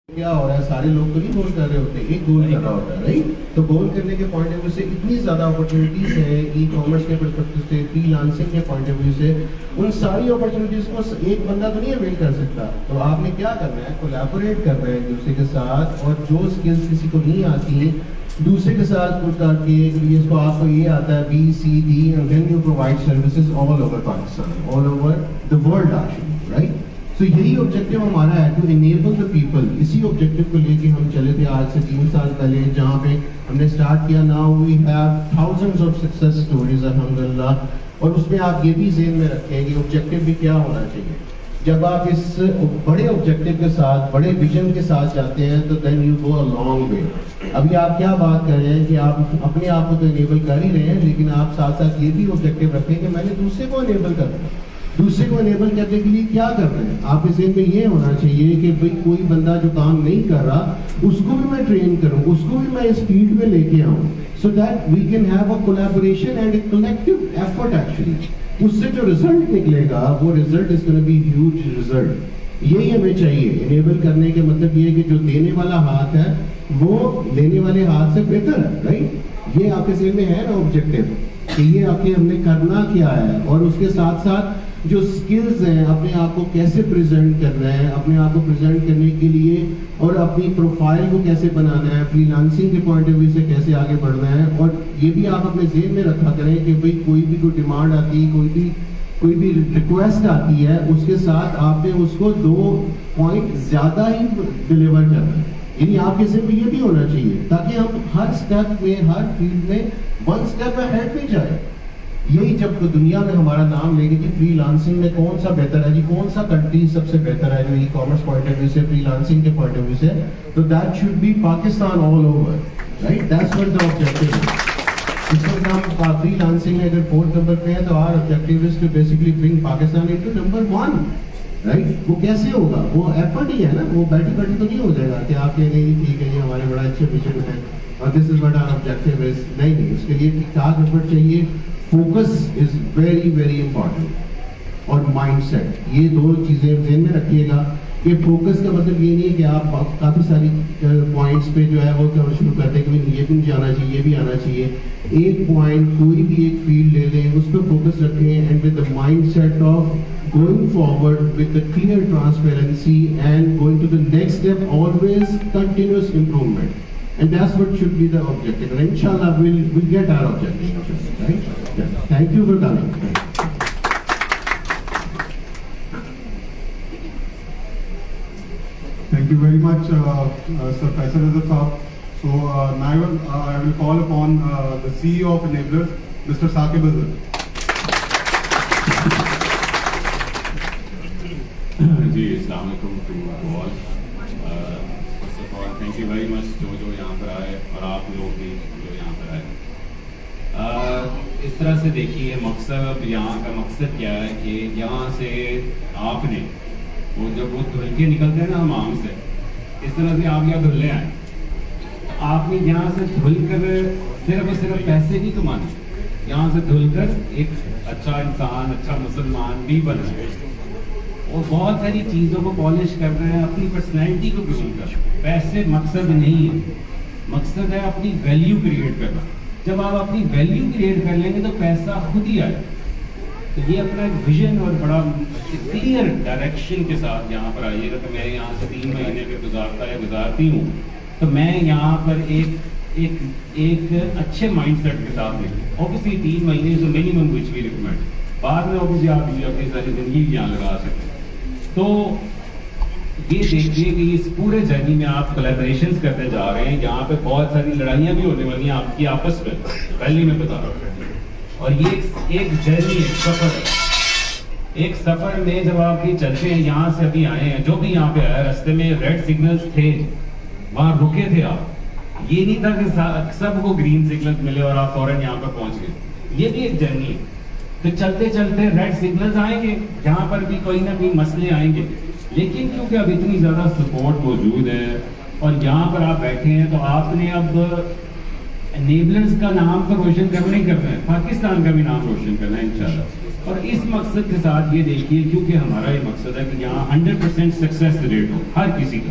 کیا ہو رہا ہے, سارے لوگ تو نہیں گول کر رہے ہوتے, ایک گول کر رہا ہوتا ہے رائٹ. تو گول کرنے کے پوائنٹ آف ویو سے اتنی زیادہ اپرچونیٹیز ہیں ای کامرس کے پرسپیکٹو سے, فری لانسنگ کے پوائنٹ آف ویو سے. ان ساری اپرچونیٹیز کو ایک بندہ تو نہیں اویل کر سکتا. تو آپ نے کیا کرنا ہے, کولیبوریٹ کرنا ہے ایک دوسرے کے ساتھ, اور جو اسکلس کسی کو نہیں آتی دوسرے کے ساتھ کچھ کر کے, اس کو آپ کو یہ آتا ہے B C D, and then you provide services all over Pakistan, all over the world actually right. تو یہی آبجیکٹیو ہمارا ہے, ٹو انیبل دا پیپل. اسی آبجیکٹیو کو لے کے ہم چلے تھے آج سے 3 سال پہلے, جہاں پہ ہم نے اسٹارٹ کیا. Now we have thousands of success stories الحمدللہ. اور اس میں آپ یہ بھی ذہن میں رکھیں کہ آبجیکٹیو بھی کیا ہونا چاہیے. جب آپ اس بڑے آبجیکٹیو کے ساتھ, بڑے ویژن کے ساتھ جاتے ہیں, تو then you go a long way. ابھی آپ کیا بات کر رہے ہیں کہ آپ اپنے آپ کو تو انیبل کر ہی رہے ہیں, لیکن آپ ساتھ ساتھ یہ بھی آبجیکٹیو رکھیں کہ میں نے دوسرے کو انیبل کرنا ہے. دوسرے کو انیبل کرنے کے لیے کیا کر رہے ہیں آپ, اس ذہن میں یہ ہونا چاہیے کہ بھئی کوئی بندہ جو کام نہیں کر رہا اس کو بھی میں ٹرین کروں, اس کو بھی میں اس فیلڈ میں لے کے آؤں, so that we can have a collaboration and a collective effort actually. اس سے جو ریزلٹ نکلے گا وہ result is gonna be huge result. یہی ہمیں چاہیے. انیبل کرنے کے مطلب یہ ہے کہ جو دینے والا ہاتھ ہے وہ لینے والے ہاتھ سے بہتر ہے رائٹ. یہ آپ کے ذہن میں ہے نا آبجیکٹیو, کہ یہ آپ کے ہم نے کرنا کیا ہے, اور اس کے ساتھ ساتھ جو سکلز ہیں, اپنے آپ کو کیسے پریزنٹ کرنا ہے, اپنے آپ کو پریزنٹ کرنے کے لیے اور اپنی پروفائل کو کیسے بنانا ہے, فری لانسنگ کے پوائنٹ آف ویو سے کیسے آگے بڑھنا ہے. اور یہ بھی آپ اپنے ذہن میں رکھا کریں کہ بھئی کوئی بھی کوئی ڈیمانڈ آتی, کوئی بھی ریکویسٹ آتی ہے, اس کے ساتھ آپ نے اس کو 2 پوائنٹ زیادہ ہی ڈلیور کرنا ہے. یعنی آپ کے ذہن میں یہ بھی ہونا چاہیے تاکہ ہم ہر اسٹیپ میں, ہر فیلڈ میں 1 اسٹیپ اہیڈ پہ جائیں. یہی جب دنیا میں ہمارا نام لے گی کہ فری لانسنگ میں کون سا بہتر ہے جی, کون سا کنٹری سب سے بہتر ہے جو e commerce point of view سے, فری لانسنگ کے پوائنٹ آف ویو سے, تو that should be Pakistan all over right. That's what the objective ہے. اس وقت ہم فری لانسنگ میں اگر 4th نمبر پہ ہیں تو our objective is to basically bring Pakistan into number 1 right. وہ کیسے ہوگا, وہ ایفرٹ ہی ہے نا, وہ بیٹھی بیٹھی تو نہیں ہو جائے گا کہ آپ کہیں گے ٹھیک ہے یہ ہمارے بڑا اچھے مشن ہے اور this is what are objective is. نہیں, اس کے لیے ٹھیک ٹھاک ایفرٹ چاہیے. Focus is very very important, اور مائنڈ سیٹ, یہ 2 چیزیں ذہن میں رکھیے گا. کہ فوکس کا مطلب یہ نہیں ہے کہ آپ کافی ساری پوائنٹس پہ جو ہے وہ شروع کرتے ہیں کہ یہ بھی مجھے آنا چاہیے, یہ بھی آنا چاہیے. ایک پوائنٹ, کوئی بھی ایک فیلڈ لے لیں, اس پہ فوکس رکھیں, and with the mind set of going forward with the clear transparency and going to the next step, always continuous improvement. And that's what should be the objective. And inshallah, we'll get our objective. Right? Yeah. Thank you for coming. Thank you very much, Sir Faisal Reza Saab. So now I will call upon the CEO of Enablers, Mr. Saqib Azhar. جی السلام علیکم to all. First of all thank you very much جو یہاں پر آئے, اور آپ لوگ بھی جو یہاں پر آئے. اس طرح سے دیکھیے مقصد, یہاں کا مقصد کیا ہے کہ یہاں سے آپ نے وہ جب وہ دھل کے نکلتے ہیں نا حمام سے, اس طرح سے آپ یہاں دھلنے آئے. آپ نے یہاں سے دھل کر صرف اور صرف پیسے نہیں کمانے, یہاں سے دھل کر ایک اچھا انسان, اچھا مسلمان بھی بننا ہے, اور بہت ساری چیزوں کو پالش کر رہے ہیں, اپنی پرسنالٹی کو گرو کر. پیسے مقصد نہیں ہے, مقصد ہے اپنی ویلیو کریٹ کرنا. جب آپ اپنی ویلیو کریٹ کر لیں گے تو پیسہ خود ہی آئے. تو یہ اپنا ایک ویژن اور بڑا کلیئر ڈائریکشن کے ساتھ یہاں پر آئیے گا. تو میں یہاں سے 3 مہینے اگر گزارتا ہے گزارتی ہوں, تو میں یہاں پر ایک اچھے مائنڈ سیٹ کے ساتھ لیں. اوبیسلی 3 مہینے سے منیمم وچ وی ریکمینڈ. بعد میں اوبیسلی آپ اپنی ساری زندگی یہاں لگا سکتے ہیں. تو یہ دیکھیے کہ اس پورے جرنی میں آپ کولیبریشنز کرتے جا رہے ہیں. یہاں پہ بہت ساری لڑائیاں بھی ہونے والی ہیں آپ کی آپس میں, پہلے میں بتا رہا ہوں. اور یہ ایک جرنی, ایک سفر ہے. ایک سفر میں جب آپ یہ چلتے ہیں, یہاں سے ابھی آئے ہیں, جو بھی یہاں پہ آیا راستے میں ریڈ سگنلز تھے, وہاں رکے تھے آپ. یہ نہیں تھا کہ سب کو گرین سگنلز ملے اور آپ فوراً یہاں پر پہنچ گئے. یہ بھی ایک جرنی ہے. تو چلتے چلتے ریڈ سگنلز آئیں گے, یہاں پر بھی کوئی نہ کوئی مسئلے آئیں گے, لیکن کیونکہ اب اتنی زیادہ سپورٹ موجود ہے اور یہاں پر آپ بیٹھے ہیں, تو آپ نے اب انیبلرز کا نام تو روشن کرنا ہی کرنا ہے, پاکستان کا بھی نام روشن کرنا ہے انشاءاللہ. اور اس مقصد کے ساتھ یہ دیکھیے, کیونکہ ہمارا یہ مقصد ہے کہ یہاں 100% سکسیس ریٹ ہو ہر کسی کا,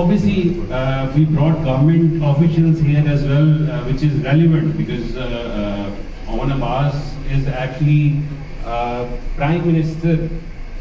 obviously we brought government officials here as well, which is relevant because Awan Abbas is actually Prime Minister,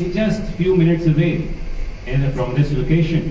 He's just few minutes away from this location.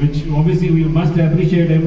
which obviously we must appreciate him,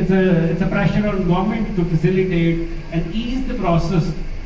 it's a pressure on government to facilitate and ease the process,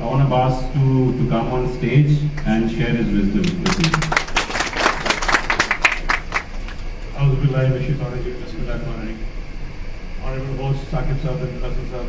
Awan Abbas to come on stage and share his wisdom with you. Honorable host Saqib Sahab and Hasan Sahab,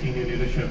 senior leadership,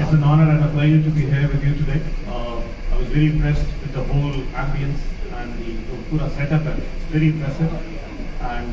It's an honor and a pleasure to be here with you today. I was very impressed with the whole ambience and the pura setup. It's very impressive and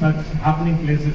such happening places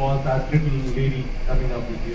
was that little lady coming up with you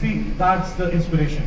See, that's the inspiration.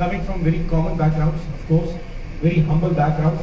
Coming from very common backgrounds, of course, very humble backgrounds,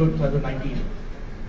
2019.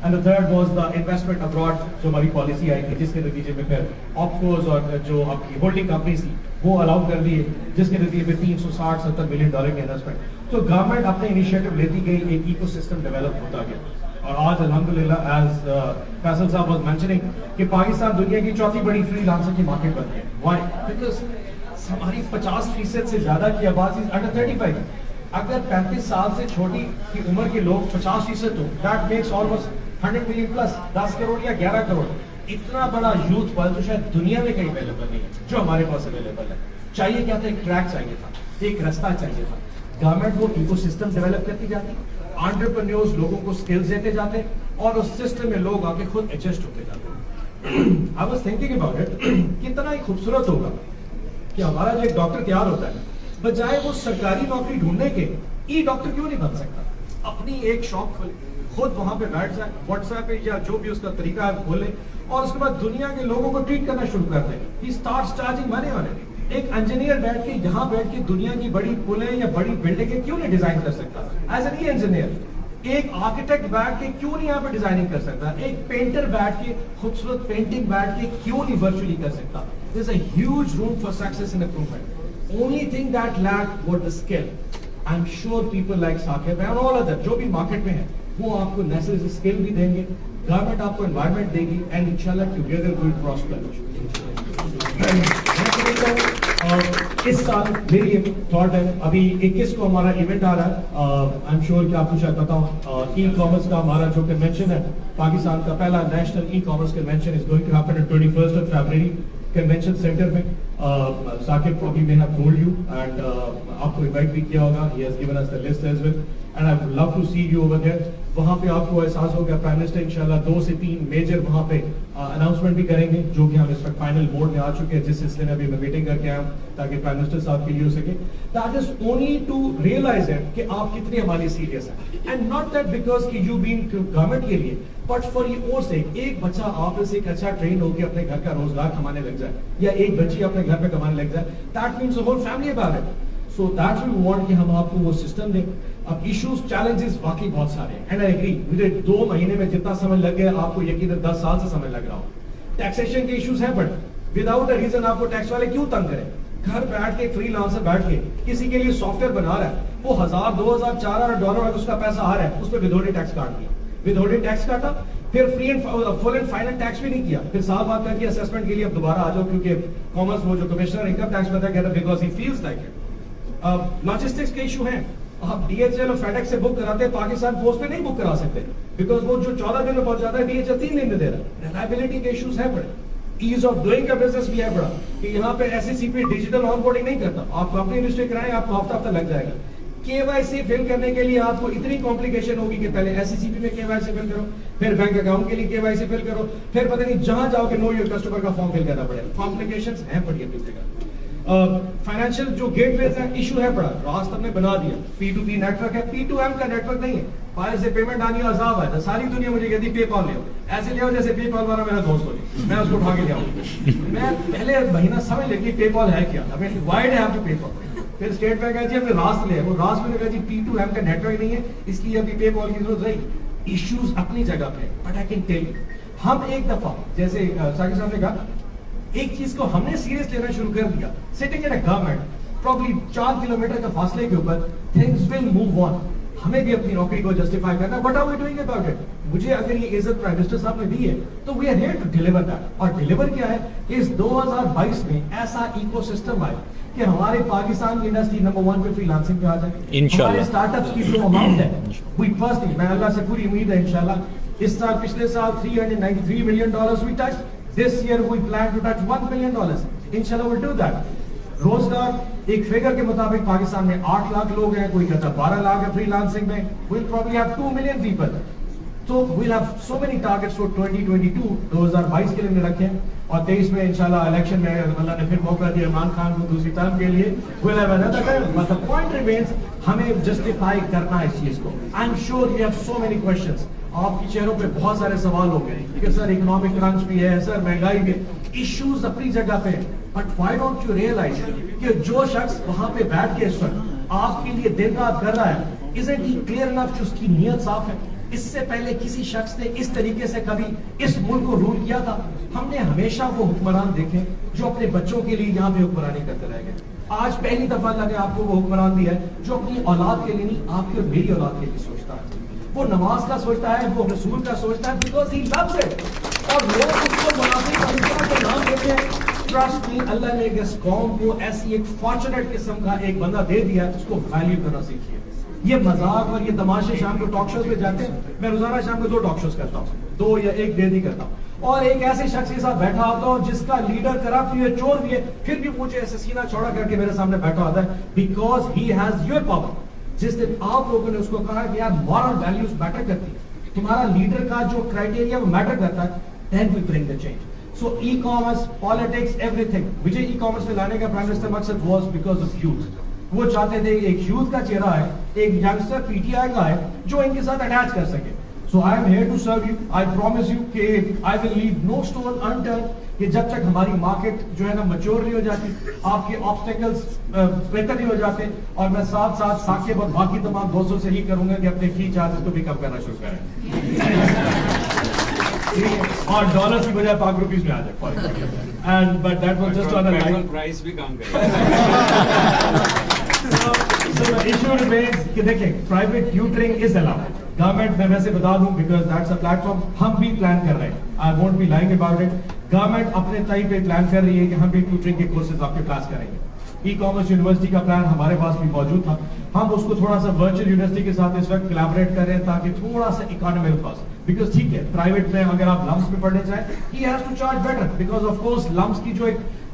And the third was the investment abroad, جو ہماری policy آئی تھی جس کے نتیجے میں پھر آپکوز اور جو آپ کی ہولڈنگ کمپنیز تھی وہ الاؤ کر دیے, جس کے نتیجے میں $360-70 ملین کی انویسٹمنٹ. تو گورنمنٹ اپنے انیشیٹو لیتی گئی, ایک ایکو سسٹم ڈیولپ ہوتا گیا. اور آج الحمدللہ ایز فیصل صاحب واز مینشننگ کہ پاکستان دنیا کی چوتھی بڑی فری لانسر کی مارکیٹ بن گئی. وائی؟ بیکاز ہماری 50% سے زیادہ کی آبادی انڈر 35. اگر 35 سال سے چھوٹی کی عمر کے لوگ 50% ہو, that makes almost 100 million plus, 10 crore یا 11 کروڑ. اتنا بڑا یوتھ پل تو شاید دنیا میں کہیں اویلیبل نہیں ہے جو ہمارے پاس اویلیبل ہے. چاہیے کیا تھا؟ ایک ٹریک چاہیے تھا, ایک راستہ چاہیے تھا. گورنمنٹ وہ ایکو سسٹم ڈیولپ کرتی جاتی, انٹرپرینیورز لوگوں کو اسکلز دیتے جاتے, اور اس سسٹم میں لوگ آ کے خود ایڈجسٹ ہوتے جاتے. I was thinking about it, کتنا ہی خوبصورت ہوگا کہ ہمارا جو ایک ڈاکٹر تیار ہوتا ہے, بجائے وہ سرکاری نوکری ڈھونڈنے کے ای ڈاکٹر کیوں نہیں بن سکتا؟ اپنی ایک شاپ کھولے, خود وہاں پہ بیٹھ جائے, واٹس ایپ پہ یا جو بھی اس کا طریقہ ہے کھولے, اور اس کے بعد دنیا کے لوگوں کو ٹریٹ کرنا شروع کر دیں. He starts charging money on it. ایک انجینئر بیٹھ کے یہاں بیٹھ کے دنیا کی بڑی پلیں یا بڑی بلڈنگیں کیوں نہیں ڈیزائن کر سکتا ایز این ای انجینئر؟ ایک آرکیٹیکٹ بیٹھ کے کیوں نہیں یہاں پہ ڈیزائننگ کر سکتا؟ ایک پینٹر بیٹھ کے خوبصورت پینٹنگ بیٹھ کے کیوں نہیں ورچولی کر سکتا؟ There is a huge room for success and improvement. Only thing that lacked was the skill. I'm sure people like Saqib and all other جو بھی مارکیٹ میں ہیں وہ آپ کو نیسسری اسکل بھی دیں گے, گورنمنٹ آپ کو انوائرمنٹ دے گی, اینڈ انشاءاللہ ٹوگیدر وی ول پراسپر. اور اس سال میری ایک تھاٹ ہے, ابھی 21 کو ہمارا ایونٹ آ رہا ہے, آئی ایم شیور کہ آپ کو شاید پتا ہو, ای کامرس کا ہمارا جو کنونشن ہے, پاکستان کا پہلا national e commerce convention is going to happen on 21st of February convention centre میں. Saqib probably may have told you and آپ کو انوائٹ بھی کیا ہوگا. He has given us the list as well and I would love to see you over there. وہاں پہ آپ کو احساس ہوگا پرائم منسٹر انشاءاللہ 2 سے 3 میجر وہاں پہ اناؤنسمنٹ بھی کریں گے, جو کہ ہم اس وقت فائنل بورڈ میں آ چکے ہیں, جس سلسلے میں ابھی میں میٹنگ کر کے آیا ہوں تاکہ پرائم منسٹر صاحب کے لیے ہو سکے. That is only to realize it کہ آپ کتنے ہماری سیریس ہیں, and not that because کہ you being گورنمنٹ کے لیے, but for your sake. ایک بچہ آپ سے ایک اچھا ٹرین ہو کے اپنے گھر کا روزگار کمانے لگ جائے, یا ایک بچی اپنے گھر پہ کمانے لگ جائے, that means the whole family about it. So that's what we want کہ ہم آپ کو وہ سسٹم دیں. اب ایشوز چیلنجز واقعی بہت سارے ہیں, اینڈ آئی ایگری, مجھے 2 مہینے میں جتنا سمجھ لگ گیا آپ کو یقیناً 10 سال سے سمجھ لگ رہا ہو. ٹیکسیشن کے ایشوز ہیں, بٹ وداؤٹ اے ریزن آپ کو ٹیکس والے کیوں تنگ کریں؟ گھر بیٹھ کے فری لانسر بیٹھ کے کسی کے لیے سافٹ ویئر بنا رہا ہے, وہ $1000 $2000 $4000 اگر اس کا پیسہ آ رہا ہے, اس پہ وداؤٹ ٹیکس کاٹ دیا, وداؤٹ ٹیکس کاٹا, پھر free and full and final tax بھی نہیں کیا, پھر سال بعد کر کے اسسمنٹ کے لیے اب دوبارہ آ جاؤ, کیونکہ کامرس وہ جو کمشنر انکم ٹیکس بتا کہتا ہے because he feels like it. Logistics کے ایشو ہیں, آپ ڈی ایچ ایل اور فیڈ ایکس سے بک کراتے ہیں, پاکستان پوسٹ پہ نہیں بک کرا سکتے بیکاز وہ جو 14 دن میں پہنچ جاتا ہے ڈی ایچ ایل 3 دن میں دے رہا ہے. ریلائبلٹی کے ایشوز ہیں بڑے, ایز آف ڈوئنگ کا بزنس بھی ہے بڑا, کہ یہاں پہ ایس ای سی پی ڈیجیٹل آن بورڈنگ نہیں کرتا, آپ کمپنی رجسٹر کرائیں آپ کو ہفتہ لگ جائے گا. کے وائی سی فل کرنے کے لیے آپ کو اتنی کمپلیکیشن ہوگی کہ پہلے ایس ای سی پی میں کے وائی سی فل کرو, پھر بینک اکاؤنٹ کے لیے کے وائی سی فل کرو, پھر پتہ نہیں جہاں جاؤ کہ نو یور کسٹمر کا فارم فل کرنا پڑے گا. کمپلیکیشنز ہیں بڑی اپنی جگہ. فائنینشیل جو گیٹ ویز ہے ایشو ہے بڑا, راست ہم نے بنا دیا, P2P نیٹ ورک ہے, P2M کا نیٹ ورک نہیں ہے. باہر سے پیمنٹ آنی عذاب ہے, ساری دنیا مجھے کہتی پے پال لے آؤ, ایسے لے آؤ جیسے پے پال والا میرا دوست ہو, میں اس کو اٹھا کے لے آؤں. میں پہلے مہینہ سمجھ لے کہ پے پال ہے کیا, why do have to PayPal. پھر اسٹیٹ بینک ہے جی ہمیں راست لے, وہ راست میں نے کہا جی P2M کا نیٹ ورک نہیں ہے, اس لیے ابھی پے پال کی ضرورت رہی. ایشوز اپنی جگہ پہ, but I can tell you, ہم ایک دفعہ جیسے ثاقب صاحب نے کہا, ایک چیز کو ہم نے سیریس لینا شروع کر دیا, sitting in a government probably 4 kilometre کے فاصلے کے اوپر, تھنگز ول موو آن. ہمیں بھی اپنی نوکری کو جسٹیفائی کرنا, what are we doing about it. مجھے اگر یہ عزت پرائم منسٹر صاحب نے دی ہے تو we are here to deliver that. اور ڈیلیور کیا ہے, اس 2022 میں ایسا ایکو سسٹم آئے کہ ہمارے پاکستان کی انڈسٹری نمبر 1 پہ فری لانسنگ پہ آ جائے. ہمارے اسٹارٹ اپس کی جو اماؤنٹ ہے, وی پرسنلی, میں اللہ سے پوری امید ہے انشاءاللہ, اس سال پچھلے سال $393 million we touch. This year we plan to touch $1 billion. Inshallah we'll do that. روزگار ایک فگر کے مطابق پاکستان میں 8 لاکھ لوگ ہیں, کوئی کہتا 12 لاکھ ہے فری لانسنگ میں. We'll probably have 2 million people. So we'll have so many targets for 2022, 2022 کے لیے ہم نے رکھے ہیں, اور 23 میں انشاءاللہ الیکشن میں اللہ نے پھر موقع دیا عمران خان کو دوسری ٹرم کے لیے. We'll have another term, but the point remains, ہمیں جسٹیفائی کرنا ہے اس چیز کو. I'm sure you have so many questions. آپ کے چہروں پہ بہت سارے سوال ہو گئے کہ سر اکنامک کرنچ بھی ہے, سر مہنگائی بھی, ایشوز اپنی جگہ پہ, but why don't you realise کہ جو شخص وہاں پہ بیٹھ کے اس وقت آپ کے لیے دن رات کر رہا ہے, isn't he clear enough کہ اس کی نیت صاف ہے, اس سے پہلے کسی شخص نے اس طریقے سے کبھی اس ملک کو رول کیا تھا؟ ہم نے ہمیشہ وہ حکمران دیکھے جو اپنے بچوں کے لیے یہاں پہ حکمرانی کرتے رہ گئے. آج پہلی دفعہ اللہ نے آپ کو وہ حکمران دیا ہے جو اپنی اولاد کے لیے نہیں، آپ کی اور میری اولاد کے لیے سوچتا ہے. وہ نماز کا سوچتا ہے، وہ رسول کا سوچتا ہے، بیکاز ہی لوز اٹ. اور لوگ اس کو منافق اللہ کے نام دیتے ہیں. ٹرسٹ می، اللہ نے اس قوم کو ایسی ایک فارچونیٹ قسم کا ایک بندہ دے دیا ہے، اس کو ویلیو کرنا سیکھیے. یہ مذاق اور یہ تماشے شام کو ٹاک شوز پہ جاتے ہیں. میں روزانہ شام کو 2 ٹاک شوز کرتا ہوں، 2 یا 1 ڈیلی ہی کرتا ہوں. اور ایک ایسے شخص کے ساتھ بیٹھا ہوتا ہوں جس کا لیڈر کرپٹ بھی ہے، چور بھی ہے، پھر بھی مجھے ایسے سینہ چوڑا کر کے میرے سامنے بیٹھا ہوتا ہے because he has your power. جس دن آپ لوگوں نے اس کو کہا کہ یار مورل ویلیوز میٹر کرتی ہے، تمہارا لیڈر کا جو کرائٹیریا وہ میٹر کرتا ہے، then we bring the change. So e-commerce, politics, everything. مجھے e-commerce میں لانے کا پرائم منسٹر مقصد was because of youth. وہ چاہتے تھے ایک یوتھ کا چہرہ ہے، ایک ینگسٹر پی ٹی آئی کا ہے جو ان کے ساتھ اٹیچ کر سکے. So I am here to serve you. I promise you کہ I will leave no stone unturned کہ جب تک ہماری مارکیٹ جو ہے نا میچور نہیں ہو جاتی، آپ کے آبسٹیکلز بہتر نہیں ہو جاتے. اور میں ساتھ ساتھ ثاقب اور باقی تمام دوستوں سے ہی کروں گا کہ اپنے فی چارجز کو بھی کم کرنا شروع کریں اور ڈالر کی بجائے پاک روپیز میں آ جائے. And but that was just on a line price بھی کم کریں. So the issue remains کہ دیکھیں private tutoring is allowed. Government میں ویسے بتا دوں because that's a platform ہم بھی پلان کر رہے ہیں. I won't be lying about it. Government اپنے طرح پہ پلان کر رہی ہے کہ ہم بھی ٹیوٹرنگ کے کورسز آپ کے کلاس کریں گے. ای کامرس یونیورسٹی کا پلان ہمارے پاس بھی موجود تھا. ہم اس کو تھوڑا سا ورچوئل یونیورسٹی کے ساتھ اس وقت کلیبریٹ کر رہے ہیں تاکہ تھوڑا سا اکانومیکل کاسٹ، بیکاز ٹھیک ہے پرائیویٹ میں اگر آپ لمس میں پڑھنے چاہیں ہی has to charge better because of course LUMS کی جو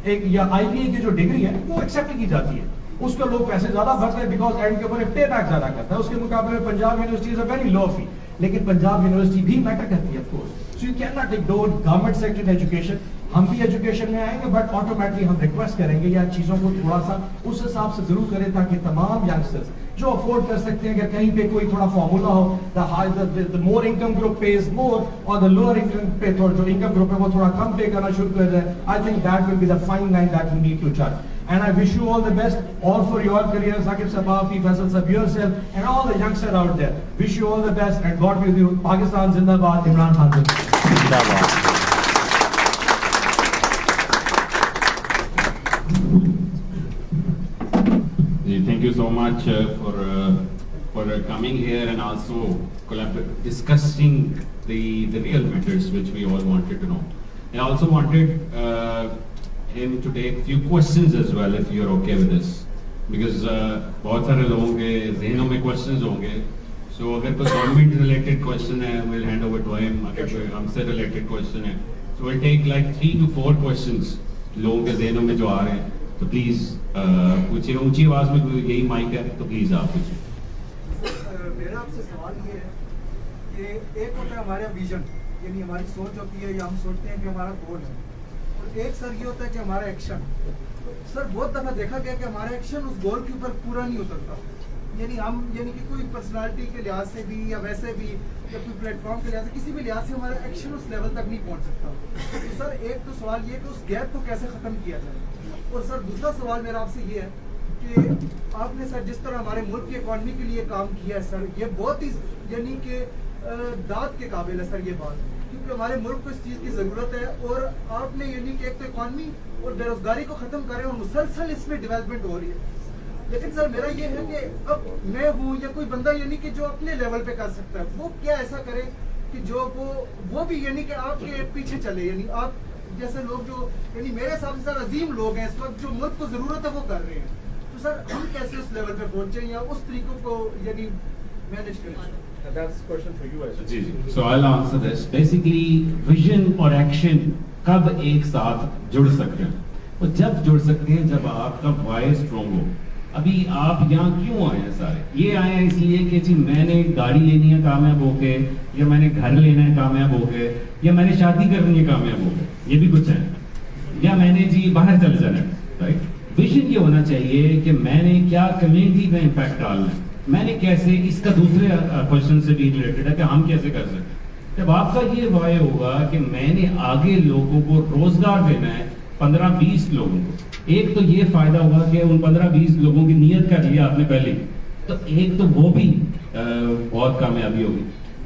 ایک یا آئی بی اے کی جو ڈگری ہے وہ ایکسیپٹ کی جاتی ہے، اس کو لوگ پیسے زیادہ بھرتے ہیں بیکاز اینڈ کے اوپر پے بیک زیادہ کرتا ہے. اس کے مقابلے میں Punjab university is a very low فی، لیکن پنجاب یونیورسٹی بھی میٹر کرتی ہے of course. So you can not ignore government sector education. ہم بھی ایجوکیشن میں آئیں گے بٹ آٹومیٹکلی ہم ریکویسٹ کریں گے یا چیزوں کو تھوڑا سا اس حساب سے ضرور کریں تاکہ تمام ینگسٹرز جو افورڈ کر سکتے ہیں، اگر کہیں پہ کوئی تھوڑا formula who the more income group pays more اور the lower income پہ جو income group ہے وہ تھوڑا کم پے کرنا شروع کر جائے. I think that will be the fine line that we need to judge. And I wish you all the best, all for your career, Saqib Sabafi, Faisal Sab, yourself, and all the youngsters out there. Wish you all the best and God be with you. Pakistan Zindabad, Imran Khan. Zindabad. Thank you so much for coming here and also discussing the real matters which we all wanted to know. And I also wanted him to take few questions as well if you're okay with this, because bahut sare logon ke zehnon mein questions honge. So agar koi government related question hai we'll hand over to him, agar koi humse related question hai so we'll take like 3 to 4 questions logon ke zehnon mein jo aa rahe hain. تو please پوچھیے، اونچی آواز میں یہی mic ہے تو please آپ پوچھیے. میرا آپ سے سوال یہ ہے کہ ایک ہوتا ہے ہمارا ویژن، یعنی ہماری سوچ ہوتی ہے یا ہم سوچتے ہیں کہ ہمارا گول ہے، اور ایک سر یہ ہوتا ہے کہ ہمارا ایکشن. سر بہت دفعہ دیکھا گیا کہ ہمارا ایکشن اس گول کے اوپر پورا نہیں اترتا، یعنی کہ کوئی پرسنالٹی کے لحاظ سے بھی یا ویسے بھی یا کوئی پلیٹ فارم کے لحاظ سے کسی بھی لحاظ سے ہمارا ایکشن اس لیول تک نہیں پہنچ سکتا. تو سر ایک تو سوال یہ کہ اس گیپ کو کیسے ختم کیا جائے. اور سر دوسرا سوال میرا آپ سے یہ ہے کہ آپ نے سر جس طرح ہمارے ملک کی اکانومی کے لیے کام کیا ہے سر، یہ بہت ہی یعنی کہ داد کے قابل ہے سر یہ بات، کیونکہ ہمارے ملک کو اس چیز کی ضرورت ہے. اور آپ نے یعنی کہ ایک تو اکانومی اور بے روزگاری کو ختم کریں اور مسلسل اس میں ڈیولپمنٹ ہو رہی ہے. لیکن سر میرا یہ ہے کہ اب میں ہوں یا کوئی بندہ یعنی کہ جو اپنے لیول پہ کر سکتا ہے وہ کیا ایسا کرے کہ جو وہ بھی یعنی کہ آپ کے پیچھے چلے. یعنی آپ جیسے لوگ جو یعنی میرے حساب سے سر عظیم لوگ ہیں اس وقت جو ملک کو ضرورت ہے وہ کر رہے ہیں. تو سر ہم کیسے اس لیول پہ پہنچیں یا اس طریقوں کو یعنی مینیج کریں. That's question for you. جی جی. So I'll answer this. Basically vision اور ایکشن کب ایک ساتھ جڑ سکتے ہیں؟ وہ جب جڑ سکتے ہیں جب آپ کا وائس اسٹرانگ ہو. ابھی آپ یہاں کیوں آئے ہیں سارے؟ یہ آئے ہیں اس لیے کہ جی میں نے گاڑی لینی ہے کامیاب ہو کے، یا میں نے گھر لینا ہے کامیاب ہو کے، یا میں نے شادی کرنی ہے کامیاب ہو کے، یہ بھی کچھ ہے، یا میں نے جی باہر چل جانا ہے. رائٹ، ویژن یہ ہونا چاہیے کہ میں نے کیا کمیونٹی میں امپیکٹ ڈالنا ہے، میں نے کیسے. اس کا دوسرے کوشچن سے بھی ریلیٹڈ ہے کہ ہم کیسے کر سکتے ہیں. جب آپ کا یہ وائے ہوگا کہ میں نے آگے لوگوں کو روزگار دینا ہے 15-20 لوگوں کو، ایک تو یہ فائدہ ہوا کہ ان 15-20 لوگوں کی نیت کر لیا آپ نے پہلے، تو ایک تو وہ بھی بہت کامیابی ہوگی.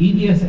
EBS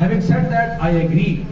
Having said that, I agree,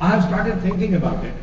I have started thinking about it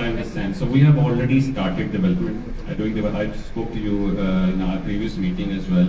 I understand. So we have already started development. I spoke to you in our previous meeting as well.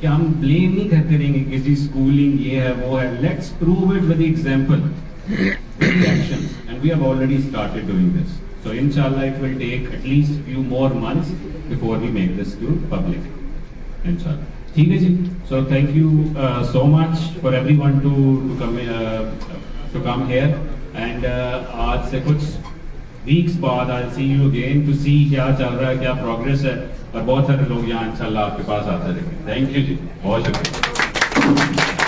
کہ ہم بلیم نہیں کرتے رہیں گے کسی schooling یہ ہے وہ ہے. Let's prove it with example, with actions, and we have already started doing this. So inshallah it will take at least few more months before we make this to public. Inshallah. ٹھیک ہے جی. So thank you so much for everyone to come here. And آج سے کچھ weeks بعد I'll see you again to see کیا چل رہا ہے, کیا progress ہے, اور بہت سارے لوگ یہاں انشاءاللہ آپ کے پاس آتے رہیں گے. Thank you جی, بہت شکریہ.